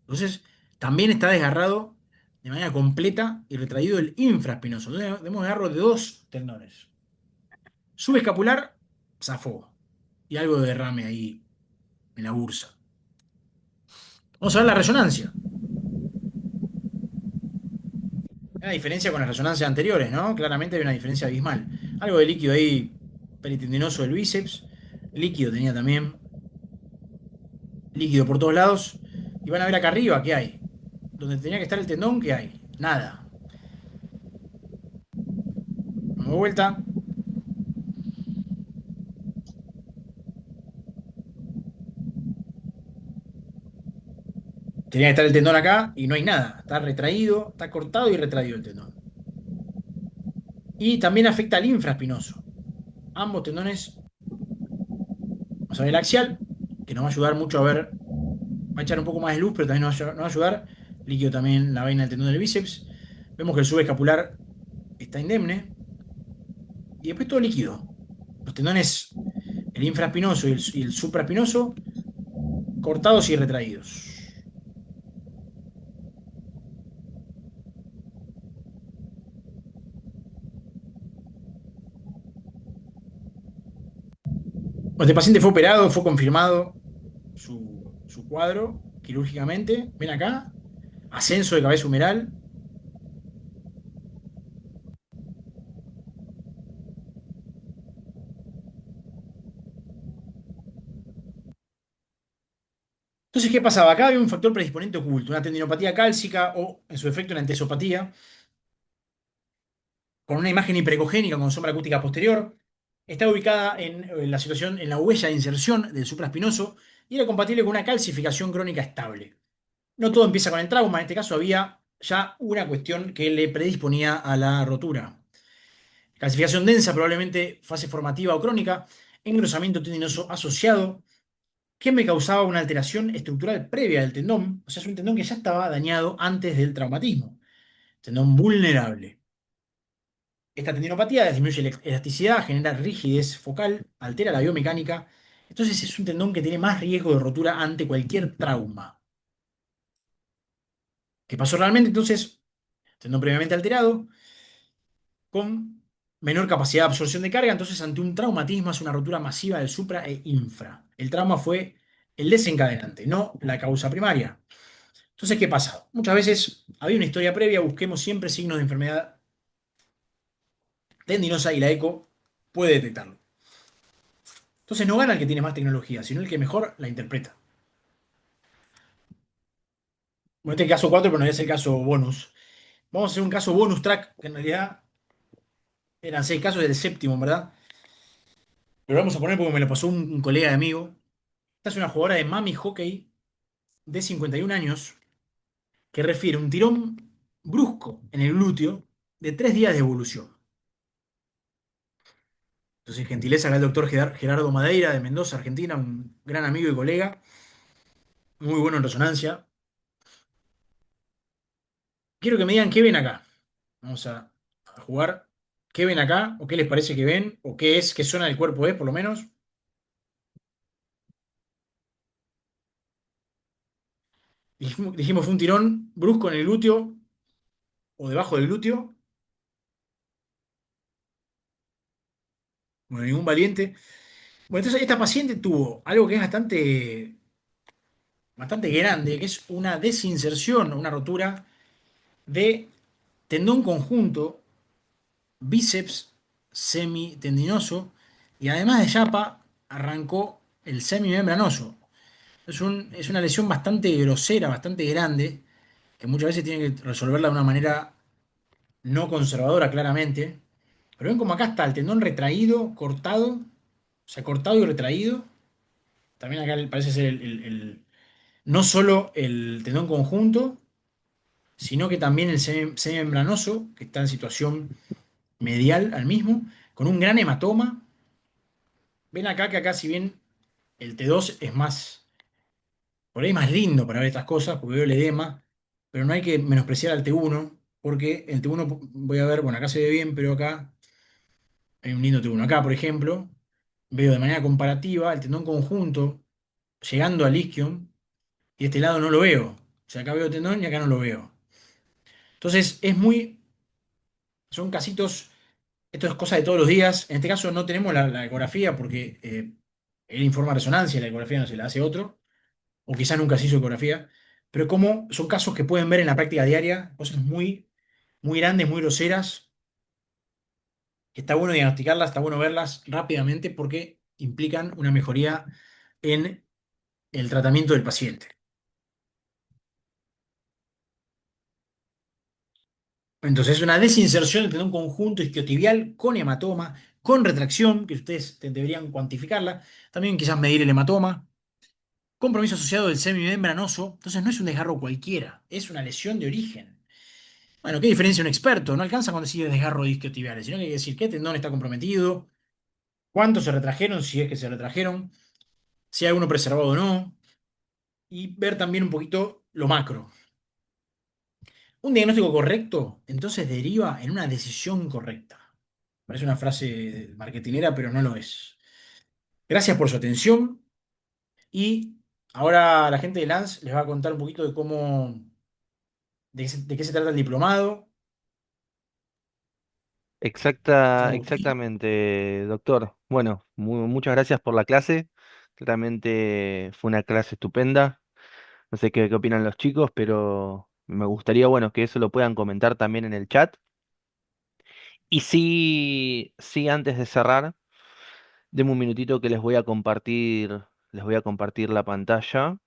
Entonces, también está desgarrado de manera completa y retraído el infraespinoso. Entonces, tenemos desgarro de dos tendones. Subescapular, zafó. Y algo de derrame ahí en la bursa. Vamos a ver la resonancia. Hay una diferencia con las resonancias anteriores, ¿no? Claramente hay una diferencia abismal. Algo de líquido ahí peritendinoso del bíceps. Líquido tenía también. Líquido por todos lados. Y van a ver acá arriba qué hay. Donde tenía que estar el tendón, ¿qué hay? Nada. Damos vuelta. Tenía que estar el tendón acá y no hay nada. Está retraído, está cortado y retraído el tendón. Y también afecta al infraespinoso. Ambos tendones. Vamos a ver el axial, que nos va a ayudar mucho a ver. Va a echar un poco más de luz, pero también nos va a ayudar. Líquido también la vaina del tendón del bíceps. Vemos que el subescapular está indemne. Y después todo líquido. Los tendones, el infraespinoso y el supraespinoso, cortados y retraídos. Este paciente fue operado, fue confirmado su cuadro quirúrgicamente. Ven acá, ascenso de cabeza humeral. Entonces, ¿qué pasaba? Acá había un factor predisponente oculto, una tendinopatía cálcica o, en su efecto, una entesopatía, con una imagen hiperecogénica con sombra acústica posterior. Está ubicada en la situación, en la huella de inserción del supraespinoso y era compatible con una calcificación crónica estable. No todo empieza con el trauma, en este caso había ya una cuestión que le predisponía a la rotura. Calcificación densa, probablemente fase formativa o crónica, engrosamiento tendinoso asociado, que me causaba una alteración estructural previa del tendón, o sea, es un tendón que ya estaba dañado antes del traumatismo, tendón vulnerable. Esta tendinopatía disminuye la elasticidad, genera rigidez focal, altera la biomecánica, entonces es un tendón que tiene más riesgo de rotura ante cualquier trauma. ¿Qué pasó realmente? Entonces, tendón previamente alterado, con menor capacidad de absorción de carga, entonces ante un traumatismo es una rotura masiva del supra e infra. El trauma fue el desencadenante, no la causa primaria. Entonces, ¿qué pasa? Muchas veces había una historia previa, busquemos siempre signos de enfermedad tendinosa y la eco puede detectarlo. Entonces no gana el que tiene más tecnología, sino el que mejor la interpreta. Bueno, este es el caso 4, pero no es el caso bonus. Vamos a hacer un caso bonus track, que en realidad eran 6 casos del séptimo, ¿verdad? Pero vamos a poner porque me lo pasó un colega de amigo. Esta es una jugadora de mami hockey de 51 años que refiere un tirón brusco en el glúteo de 3 días de evolución. Entonces, gentileza acá el doctor Gerardo Madeira de Mendoza, Argentina, un gran amigo y colega, muy bueno en resonancia. Quiero que me digan qué ven acá. Vamos a jugar. ¿Qué ven acá? ¿O qué les parece que ven? ¿O qué es? ¿Qué zona del cuerpo es, por lo menos? Dijimos, fue un tirón brusco en el glúteo o debajo del glúteo. Bueno, ningún valiente. Bueno, entonces esta paciente tuvo algo que es bastante grande, que es una desinserción, una rotura de tendón conjunto, bíceps semitendinoso y además de yapa arrancó el semimembranoso. Es una lesión bastante grosera, bastante grande, que muchas veces tiene que resolverla de una manera no conservadora, claramente. Pero ven como acá está el tendón retraído, cortado, o sea, cortado y retraído. También acá parece ser no solo el tendón conjunto, sino que también el semimembranoso, que está en situación medial al mismo, con un gran hematoma. Ven acá que acá, si bien el T2 es más, por ahí más lindo para ver estas cosas, porque veo el edema, pero no hay que menospreciar al T1, porque el T1 voy a ver, bueno, acá se ve bien, pero acá hay un lindo T1. Acá, por ejemplo, veo de manera comparativa el tendón conjunto llegando al isquion y este lado no lo veo. O sea, acá veo tendón y acá no lo veo. Entonces, son casitos, esto es cosa de todos los días. En este caso no tenemos la ecografía porque él informa resonancia, la ecografía no se la hace otro, o quizás nunca se hizo ecografía, pero como son casos que pueden ver en la práctica diaria, cosas muy grandes, muy groseras, que está bueno diagnosticarlas, está bueno verlas rápidamente porque implican una mejoría en el tratamiento del paciente. Entonces, es una desinserción de un conjunto isquiotibial con hematoma, con retracción, que ustedes deberían cuantificarla. También quizás medir el hematoma. Compromiso asociado del semimembranoso. Entonces, no es un desgarro cualquiera, es una lesión de origen. Bueno, ¿qué diferencia un experto? No alcanza con decir desgarro de isquiotibiales, sino que hay que decir qué tendón está comprometido, cuántos se retrajeron, si es que se retrajeron, si hay alguno preservado o no, y ver también un poquito lo macro. Un diagnóstico correcto, entonces deriva en una decisión correcta. Parece una frase marketinera, pero no lo es. Gracias por su atención y ahora la gente de Lance les va a contar un poquito de qué se trata el diplomado. Y Exactamente, doctor. Bueno, muchas gracias por la clase. Claramente fue una clase estupenda. No sé qué opinan los chicos, pero me gustaría, bueno, que eso lo puedan comentar también en el chat. Y sí, sí, antes de cerrar, denme un minutito que les voy a compartir la pantalla.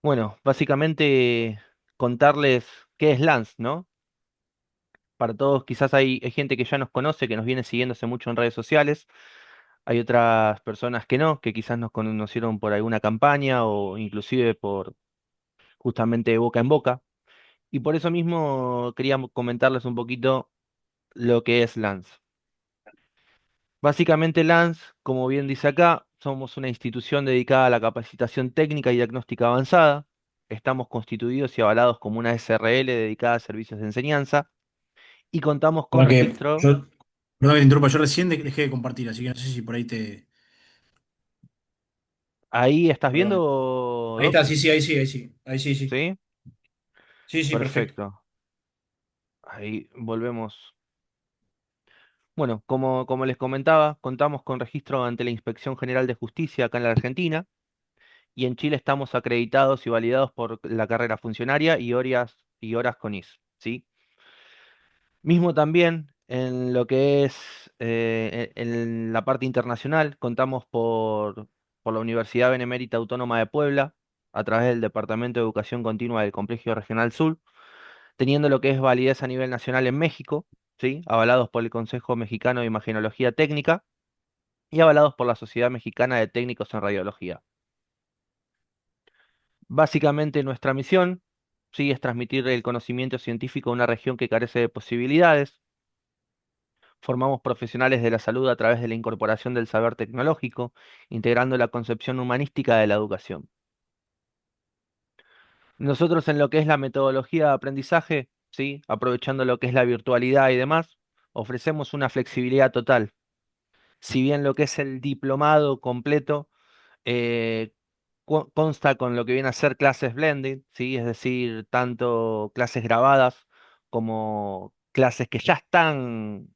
Bueno, básicamente contarles qué es Lance, ¿no? Para todos, quizás hay gente que ya nos conoce, que nos viene siguiéndose mucho en redes sociales. Hay otras personas que no, que quizás nos conocieron por alguna campaña o inclusive por justamente boca en boca. Y por eso mismo quería comentarles un poquito lo que es Lance. Básicamente Lance, como bien dice acá, somos una institución dedicada a la capacitación técnica y diagnóstica avanzada. Estamos constituidos y avalados como una SRL dedicada a servicios de enseñanza y contamos con Bueno, que registro. yo, perdón que te interrumpa, yo recién dejé de compartir, así que no sé si por ahí te... Ahí estás Perdón. viendo, Ahí está, Doc, sí, sí, ahí sí, ahí sí. Ahí sí, sí. ¿sí? Sí, sí, perfecto. Perfecto. Ahí volvemos. Bueno, como les comentaba, contamos con registro ante la Inspección General de Justicia acá en la Argentina y en Chile estamos acreditados y validados por la carrera funcionaria y horas con IS, ¿sí? Mismo también en lo que es en la parte internacional, contamos por la Universidad Benemérita Autónoma de Puebla, a través del Departamento de Educación Continua del Complejo Regional Sur, teniendo lo que es validez a nivel nacional en México, ¿sí? Avalados por el Consejo Mexicano de Imagenología Técnica y avalados por la Sociedad Mexicana de Técnicos en Radiología. Básicamente nuestra misión, sí, es transmitir el conocimiento científico a una región que carece de posibilidades. Formamos profesionales de la salud a través de la incorporación del saber tecnológico, integrando la concepción humanística de la educación. Nosotros en lo que es la metodología de aprendizaje, sí, aprovechando lo que es la virtualidad y demás, ofrecemos una flexibilidad total. Si bien lo que es el diplomado completo eh, consta con lo que viene a ser clases blended, ¿sí? Es decir, tanto clases grabadas como clases que ya están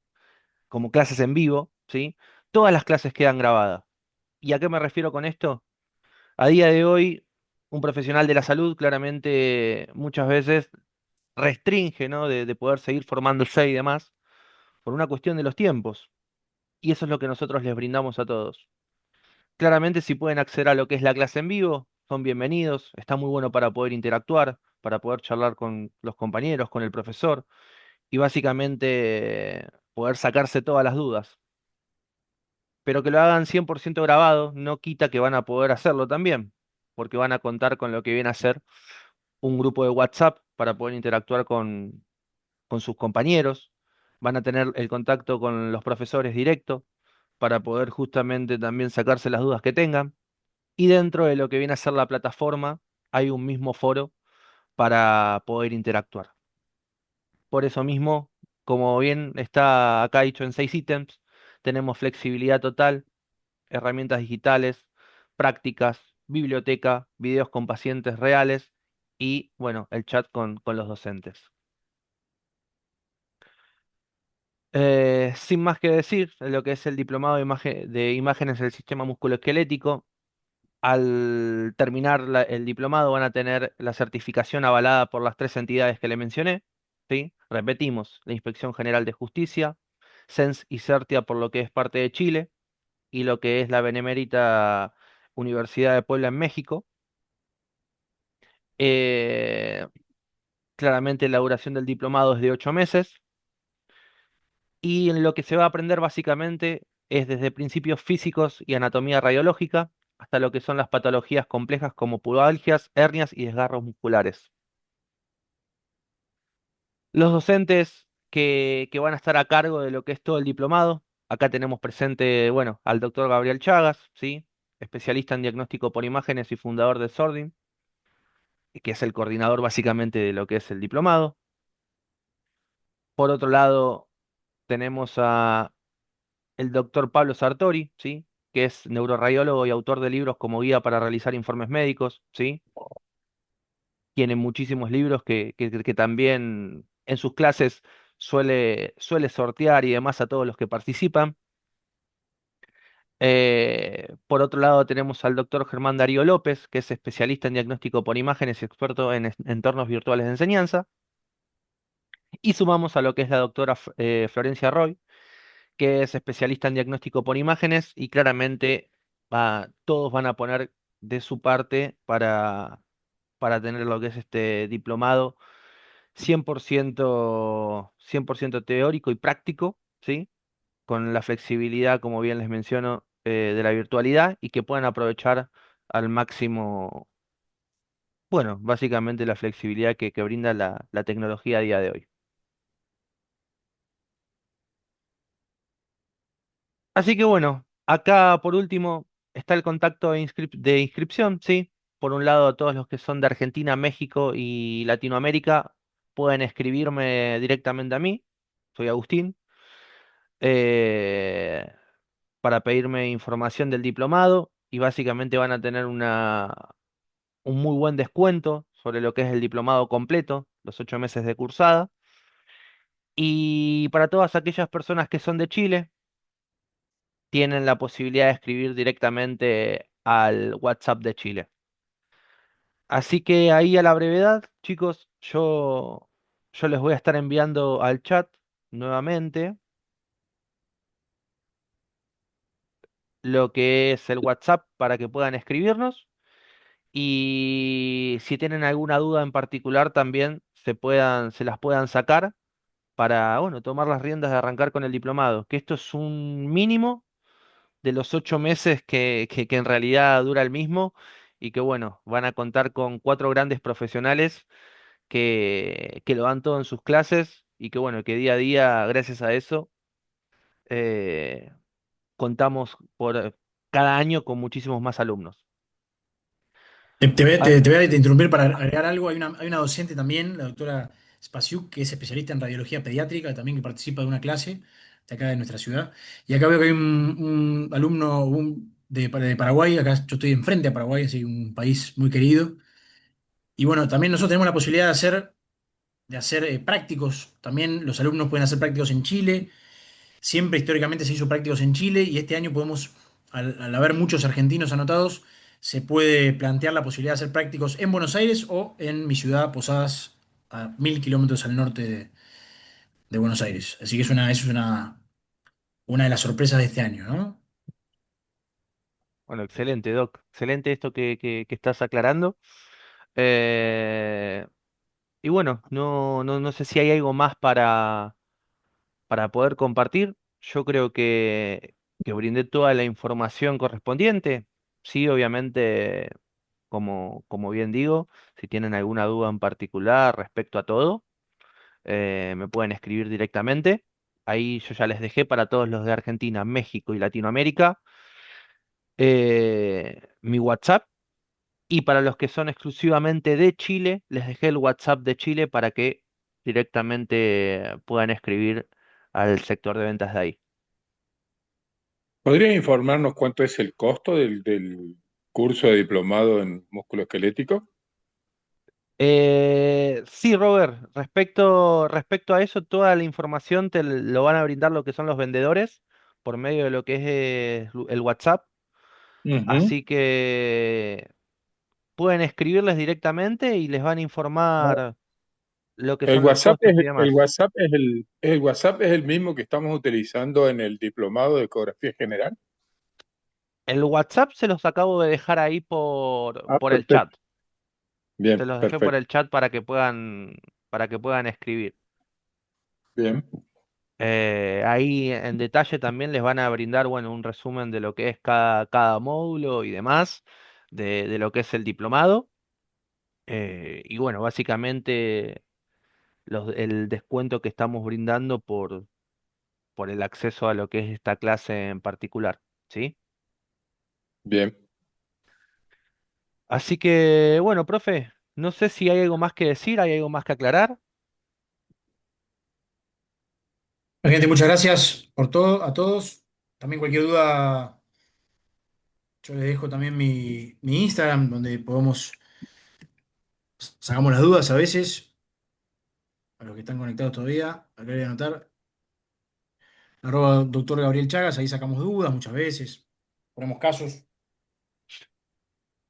como clases en vivo, ¿sí? Todas las clases quedan grabadas. ¿Y a qué me refiero con esto? A día de hoy, un profesional de la salud claramente muchas veces restringe, ¿no? De poder seguir formándose y demás por una cuestión de los tiempos. Y eso es lo que nosotros les brindamos a todos. Claramente, si pueden acceder a lo que es la clase en vivo, son bienvenidos. Está muy bueno para poder interactuar, para poder charlar con los compañeros, con el profesor y básicamente poder sacarse todas las dudas. Pero que lo hagan 100% grabado no quita que van a poder hacerlo también, porque van a contar con lo que viene a ser un grupo de WhatsApp para poder interactuar con sus compañeros, van a tener el contacto con los profesores directo para poder justamente también sacarse las dudas que tengan. Y dentro de lo que viene a ser la plataforma hay un mismo foro para poder interactuar. Por eso mismo, como bien está acá dicho en 6 ítems, tenemos flexibilidad total, herramientas digitales, prácticas, biblioteca, videos con pacientes reales y, bueno, el chat con los docentes. Sin más que decir, lo que es el diplomado de imágenes del sistema musculoesquelético, al terminar el diplomado van a tener la certificación avalada por las 3 entidades que le mencioné, ¿sí? Repetimos, la Inspección General de Justicia, SENS y CERTIA por lo que es parte de Chile y lo que es la Benemérita Universidad de Puebla en México. Eh, Claramente la duración del diplomado es de 8 meses y en lo que se va a aprender básicamente es desde principios físicos y anatomía radiológica hasta lo que son las patologías complejas como pubalgias, hernias y desgarros musculares. Los docentes que van a estar a cargo de lo que es todo el diplomado, acá tenemos presente, bueno, al doctor Gabriel Chagas, ¿sí? Especialista en diagnóstico por imágenes y fundador de Sordin, que es el coordinador básicamente de lo que es el diplomado. Por otro lado, tenemos a el doctor Pablo Sartori, ¿sí? Que es neuroradiólogo y autor de libros como guía para realizar informes médicos, ¿sí? Tiene muchísimos libros que también en sus clases suele sortear y demás a todos los que participan. Por otro lado, tenemos al doctor Germán Darío López, que es especialista en diagnóstico por imágenes y experto en entornos virtuales de enseñanza. Y sumamos a lo que es la doctora Florencia Roy, que es especialista en diagnóstico por imágenes y claramente todos van a poner de su parte para tener lo que es este diplomado 100% teórico y práctico, ¿sí? Con la flexibilidad, como bien les menciono, de la virtualidad y que puedan aprovechar al máximo, bueno, básicamente la flexibilidad que brinda la tecnología a día de hoy. Así que bueno, acá por último está el contacto de inscripción, ¿sí? Por un lado, todos los que son de Argentina, México y Latinoamérica pueden escribirme directamente a mí, soy Agustín, eh, para pedirme información del diplomado y básicamente van a tener un muy buen descuento sobre lo que es el diplomado completo, los 8 meses de cursada. Y para todas aquellas personas que son de Chile, tienen la posibilidad de escribir directamente al WhatsApp de Chile. Así que ahí a la brevedad, chicos, yo les voy a estar enviando al chat nuevamente lo que es el WhatsApp para que puedan escribirnos. Y si tienen alguna duda en particular también se las puedan sacar para, bueno, tomar las riendas de arrancar con el diplomado, que esto es un mínimo de los 8 meses que en realidad dura el mismo y que, bueno, van a contar con cuatro grandes profesionales que lo dan todo en sus clases y que, bueno, que día a día, gracias a eso, eh, contamos por cada año con muchísimos más alumnos. Ah, Te voy a interrumpir para agregar algo. Hay una docente también, la doctora Spasiuk, que es especialista en radiología pediátrica, también que participa de una clase de acá de nuestra ciudad. Y acá veo que hay un alumno de Paraguay, acá yo estoy enfrente a Paraguay, así un país muy querido. Y bueno, también nosotros tenemos la posibilidad de hacer prácticos. También los alumnos pueden hacer prácticos en Chile. Siempre históricamente se hizo prácticos en Chile y este año podemos, al haber muchos argentinos anotados, se puede plantear la posibilidad de hacer prácticos en Buenos Aires o en mi ciudad, Posadas, a 1000 kilómetros al norte de Buenos Aires. Así que eso es una de las sorpresas de este año, ¿no? bueno, excelente, Doc. Excelente esto que estás aclarando. Eh, y bueno, no sé si hay algo más para poder compartir. Yo creo que brindé toda la información correspondiente. Sí, obviamente, como bien digo, si tienen alguna duda en particular respecto a todo, me pueden escribir directamente. Ahí yo ya les dejé para todos los de Argentina, México y Latinoamérica mi WhatsApp. Y para los que son exclusivamente de Chile, les dejé el WhatsApp de Chile para que directamente puedan escribir al sector de ventas de ahí. ¿Podría informarnos cuánto es el costo del curso de diplomado en músculo esquelético? Sí, Robert, respecto a eso, toda la información lo van a brindar lo que son los vendedores por medio de lo que es el WhatsApp. Ujú. Así que pueden escribirles directamente y les van a informar lo que El son los WhatsApp costos y demás. el WhatsApp es el mismo que estamos utilizando en el diplomado de ecografía general. El WhatsApp se los acabo de dejar ahí Ah, por el chat. perfecto. Bien, Se los dejé por perfecto. el chat para que puedan escribir. Bien, Ahí en detalle también les van a brindar, bueno, un resumen de lo que es cada módulo y demás, de lo que es el diplomado. Y bueno, básicamente el descuento que estamos brindando por el acceso a lo que es esta clase en particular, ¿sí? bien. Así que, bueno, profe, no sé si hay algo más que decir, hay algo más que aclarar. Gente, muchas gracias por todo, a todos. También cualquier duda, yo les dejo también mi Instagram, donde sacamos las dudas a veces, a los que están conectados todavía. Acá voy a anotar. Doctor Gabriel Chagas, ahí sacamos dudas muchas veces, ponemos casos.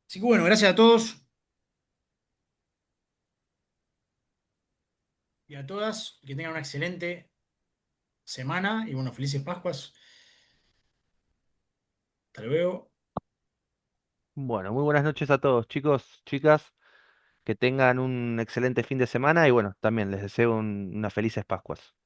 Así que bueno, gracias a todos y a todas, que tengan una excelente semana y bueno, felices Pascuas. Hasta luego. Bueno, muy buenas noches a todos, chicos, chicas, que tengan un excelente fin de semana y bueno, también les deseo unas felices Pascuas.